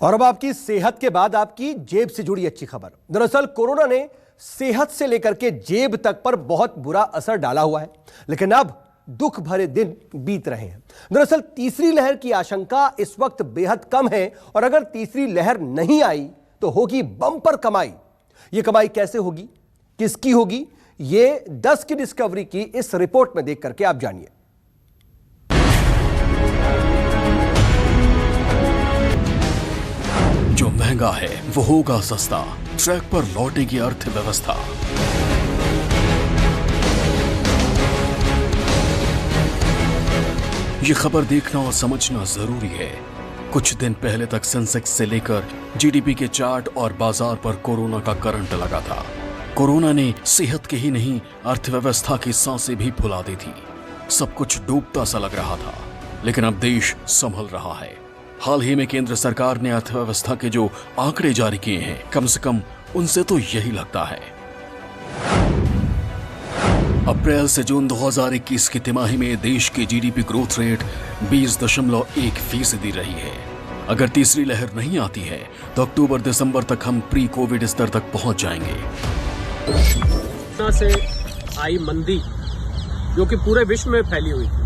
और अब आपकी सेहत के बाद आपकी जेब से जुड़ी अच्छी खबर। दरअसल कोरोना ने सेहत से लेकर के जेब तक पर बहुत बुरा असर डाला हुआ है, लेकिन अब दुख भरे दिन बीत रहे हैं। दरअसल तीसरी लहर की आशंका इस वक्त बेहद कम है और अगर तीसरी लहर नहीं आई तो होगी बम्पर कमाई। यह कमाई कैसे होगी, किसकी होगी, ये 10 की डिस्कवरी की इस रिपोर्ट में देख करके आप जानिए। जो महंगा है वो होगा सस्ता, ट्रैक पर लौटेगी अर्थव्यवस्था। ये खबर देखना और समझना जरूरी है। कुछ दिन पहले तक सेंसेक्स से लेकर जीडीपी के चार्ट और बाजार पर कोरोना का करंट लगा था। कोरोना ने सेहत के ही नहीं अर्थव्यवस्था की सांसें भी फुला दी थी। सब कुछ डूबता सा लग रहा था, लेकिन अब देश संभल रहा है। हाल ही में केंद्र सरकार ने अर्थव्यवस्था के जो आंकड़े जारी किए हैं, कम से कम उनसे तो यही लगता है। अप्रैल से जून 2021 की तिमाही में देश की जीडीपी ग्रोथ रेट 20.1% रही है। अगर तीसरी लहर नहीं आती है तो अक्टूबर दिसंबर तक हम प्री कोविड स्तर तक पहुंच जाएंगे। कोरोना से आई मंदी जो कि पूरे विश्व में फैली हुई थी,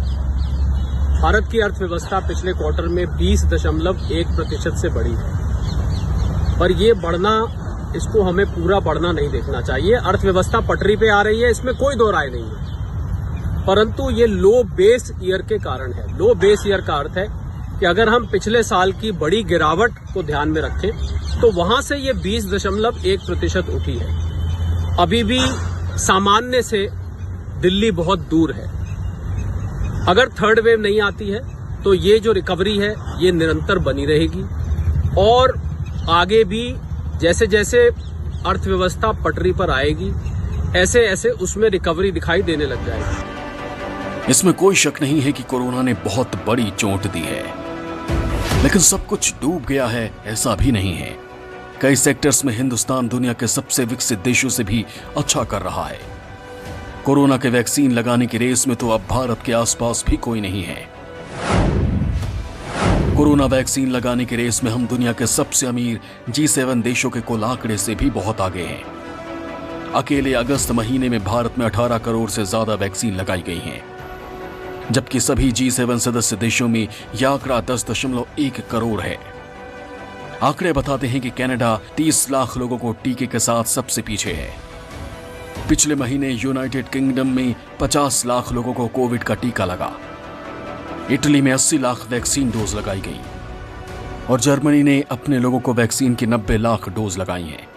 भारत की अर्थव्यवस्था पिछले क्वार्टर में 20.1% से बढ़ी है। पर ये बढ़ना, इसको हमें पूरा बढ़ना नहीं देखना चाहिए। अर्थव्यवस्था पटरी पे आ रही है, इसमें कोई दो राय नहीं है, परंतु ये लो बेस ईयर के कारण है। लो बेस ईयर का अर्थ है कि अगर हम पिछले साल की बड़ी गिरावट को ध्यान में रखें तो वहां से ये 20.1% उठी है। अभी भी सामान्य से दिल्ली बहुत दूर है। अगर थर्ड वेव नहीं आती है तो ये जो रिकवरी है ये निरंतर बनी रहेगी और आगे भी जैसे जैसे अर्थव्यवस्था पटरी पर आएगी ऐसे ऐसे उसमें रिकवरी दिखाई देने लग जाएगी। इसमें कोई शक नहीं है कि कोरोना ने बहुत बड़ी चोट दी है, लेकिन सब कुछ डूब गया है ऐसा भी नहीं है। कई सेक्टर्स में हिंदुस्तान दुनिया के सबसे विकसित देशों से भी अच्छा कर रहा है। कोरोना के वैक्सीन लगाने की रेस में तो अब भारत के आसपास भी कोई नहीं है। कोरोना वैक्सीन लगाने की रेस में हम दुनिया के सबसे अमीर G7 देशों के कुल आंकड़े से भी बहुत आगे हैं। अकेले अगस्त महीने में भारत में 18 करोड़ से ज्यादा वैक्सीन लगाई गई हैं, जबकि सभी G7 सदस्य देशों में यह आंकड़ा 10.1 करोड़ है। आंकड़े बताते हैं कि कनाडा 30 लाख लोगों को टीके के साथ सबसे पीछे है। पिछले महीने यूनाइटेड किंगडम में 50 लाख लोगों को कोविड का टीका लगा। इटली में 80 लाख वैक्सीन डोज लगाई गई और जर्मनी ने अपने लोगों को वैक्सीन की 90 लाख डोज लगाई हैं।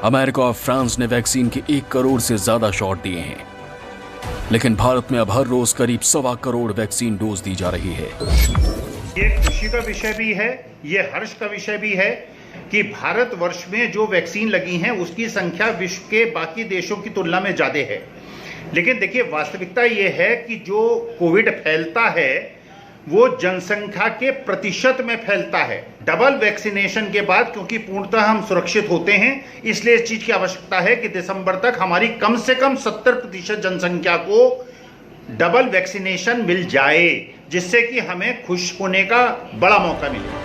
अमेरिका और फ्रांस ने वैक्सीन के 1 करोड़ से ज्यादा शॉट दिए हैं, लेकिन भारत में अब हर रोज करीब 1.25 करोड़ वैक्सीन डोज दी जा रही है। ये खुशी का विषय भी है, ये हर्ष का विषय भी है कि भारतवर्ष में जो वैक्सीन लगी हैं उसकी संख्या विश्व के बाकी देशों की तुलना में ज्यादा है। लेकिन देखिए, वास्तविकता ये है कि जो कोविड फैलता है वो जनसंख्या के प्रतिशत में फैलता है। डबल वैक्सीनेशन के बाद, क्योंकि पूर्णतः हम सुरक्षित होते हैं, इसलिए इस चीज की आवश्यकता है कि दिसंबर तक हमारी कम से कम 70% जनसंख्या को डबल वैक्सीनेशन मिल जाए, जिससे कि हमें खुश होने का बड़ा मौका मिले।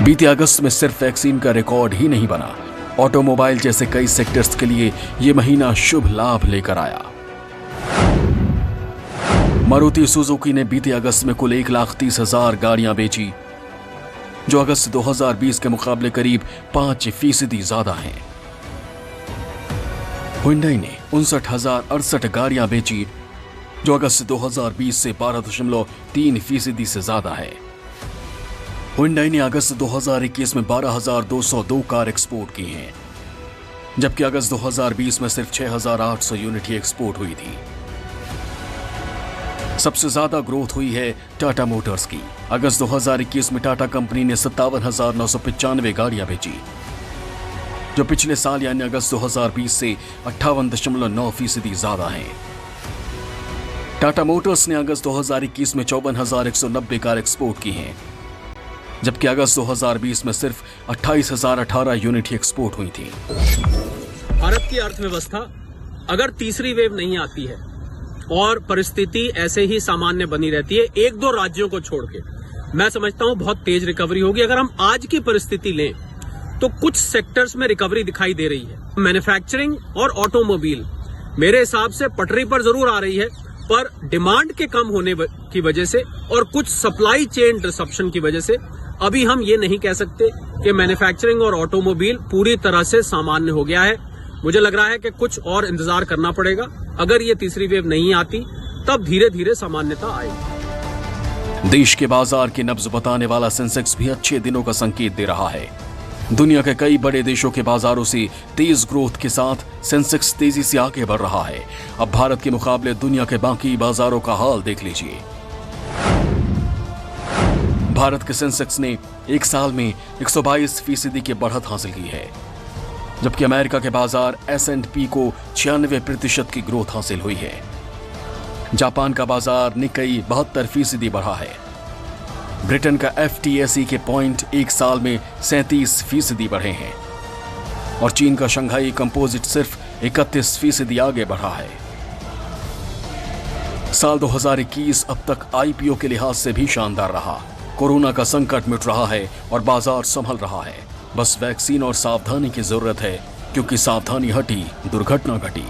बीते अगस्त में सिर्फ वैक्सीन का रिकॉर्ड ही नहीं बना, ऑटोमोबाइल जैसे कई सेक्टर्स के लिए यह महीना शुभ लाभ लेकर आया। मारुति सुजुकी ने बीते अगस्त में कुल 1,30,000 गाड़ियां बेची, जो अगस्त 2020 के मुकाबले करीब 5% ज्यादा है। हुंडई ने 59,068 गाड़ियां बेची, जो अगस्त 2020 से 12.3% से ज्यादा है। हुंडई ने अगस्त 2021 में 12,202 कार एक्सपोर्ट की हैं, जबकि अगस्त 2020 में सिर्फ 6,800 यूनिट ही एक्सपोर्ट हुई थी। सबसे ज्यादा ग्रोथ हुई है टाटा मोटर्स की। अगस्त 2021 में टाटा कंपनी ने 57,995 गाड़ियां बेची, जो पिछले साल यानी अगस्त 2020 से 58.9% ज्यादा है। टाटा मोटर्स ने अगस्त 2021 में 54,190 कार एक्सपोर्ट की हैं, जबकि अगस्त 2020 में सिर्फ 28,018 यूनिट ही एक्सपोर्ट हुई थी। भारत की अर्थव्यवस्था अगर तीसरी वेव नहीं आती है और परिस्थिति ऐसे ही सामान्य बनी रहती है, 1-2 राज्यों को छोड़ के, मैं समझता हूं बहुत तेज रिकवरी होगी। अगर हम आज की परिस्थिति लें तो कुछ सेक्टर्स में रिकवरी दिखाई दे रही है। मैन्युफैक्चरिंग और ऑटोमोबाइल मेरे हिसाब से पटरी पर जरूर आ रही है, पर डिमांड के कम होने की वजह से और कुछ सप्लाई चेन डिसरप्शन की वजह से अभी हम ये नहीं कह सकते कि मैन्युफैक्चरिंग और ऑटोमोबाइल पूरी तरह से सामान्य हो गया है। मुझे लग रहा है कि कुछ और इंतजार करना पड़ेगा। अगर ये तीसरी वेव नहीं आती तब धीरे धीरे सामान्यता आएगी। देश के बाजार की नब्ज बताने वाला सेंसेक्स भी अच्छे दिनों का संकेत दे रहा है। दुनिया के कई बड़े देशों के बाजारों से तेज ग्रोथ के साथ सेंसेक्स तेजी से आगे बढ़ रहा है। अब भारत के मुकाबले दुनिया के बाकी बाजारों का हाल देख लीजिए। भारत के सेंसेक्स ने एक साल में 122% की बढ़त हासिल की है, जबकि अमेरिका के बाजार S&P को 96% की ग्रोथ हासिल हुई है। जापान का बाजार निक्केई 72% बढ़ा है। ब्रिटेन का FTSE के पॉइंट एक साल में 37% बढ़े हैं और चीन का शंघाई कंपोजिट सिर्फ 31% आगे बढ़ा है। साल 2021 अब तक IPO के लिहाज से भी शानदार रहा। कोरोना का संकट मिट रहा है और बाजार संभल रहा है। बस वैक्सीन और सावधानी की जरूरत है, क्योंकि सावधानी हटी दुर्घटना घटी।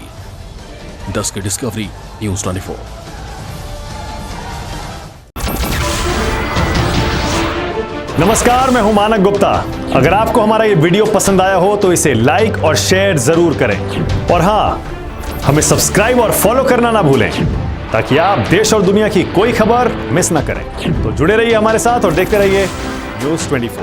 Desk discovery news 24। नमस्कार, मैं हूं मानक गुप्ता। अगर आपको हमारा ये वीडियो पसंद आया हो तो इसे लाइक और शेयर जरूर करें, और हां, हमें सब्सक्राइब और फॉलो करना ना भूलें, ताकि आप देश और दुनिया की कोई खबर मिस ना करें। तो जुड़े रहिए हमारे साथ और देखते रहिए न्यूज़ 24।